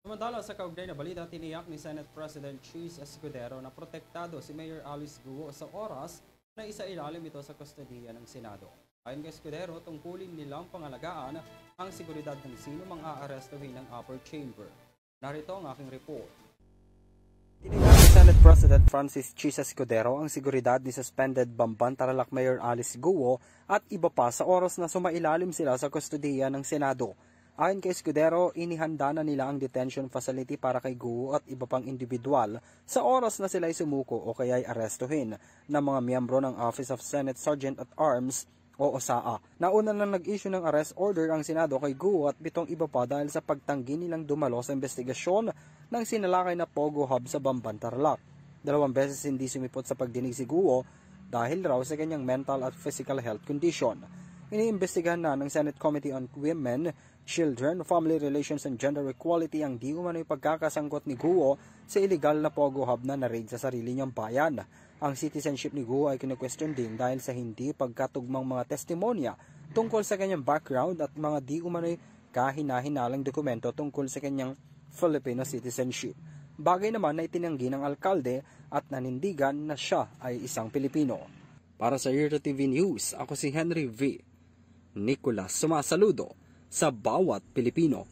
Samantala sa kaugnay na balita, tiniyak ni Senate President Chis Escudero na protektado si Mayor Alice Guo sa oras na isailalim ito sa kustodiya ng Senado. Ayon kay Escudero, tungkulin nilang pangalagaan ang seguridad ng sino mang aarestuhin ng upper chamber. Narito ang aking report. Tiniyak ni Senate President Francis Chis Escudero ang seguridad ni suspended Bamban Tarlac Mayor Alice Guo at iba pa sa oras na sumailalim sila sa kustodiya ng Senado. Ayon kay Escudero, inihanda na nila ang detention facility para kay Guo at iba pang individual sa oras na sila ay sumuko o kaya'y arestuhin ng mga miyembro ng Office of Senate Sergeant at Arms o OSAA. Nauna nang nag-issue ng arrest order ang Senado kay Guo at 7 iba pa dahil sa pagtanggi nilang dumalo sa investigasyon ng sinalakay na Pogo Hub sa Bamban Tarlac. 2 beses hindi sumipot sa pagdinig si Guo dahil raw sa kanyang mental at physical health condition. Iniimbestigahan na ng Senate Committee on Women, Children, Family Relations and Gender Equality ang di umano'y pagkakasangkot ni Guo sa illegal na Pogo Hub na na-raid sa sarili niyang bayan. Ang citizenship ni Guo ay kine-question din dahil sa hindi pagkatugmang mga testimonya tungkol sa kanyang background at mga di umano'y kahina-hinalang dokumento tungkol sa kanyang Filipino citizenship. Bagay naman na itinanggi ng alkalde at nanindigan na siya ay isang Pilipino. Para sa Yerto TV News, ako si Henry V. Nicolas, sumasaludo sa bawat Pilipino.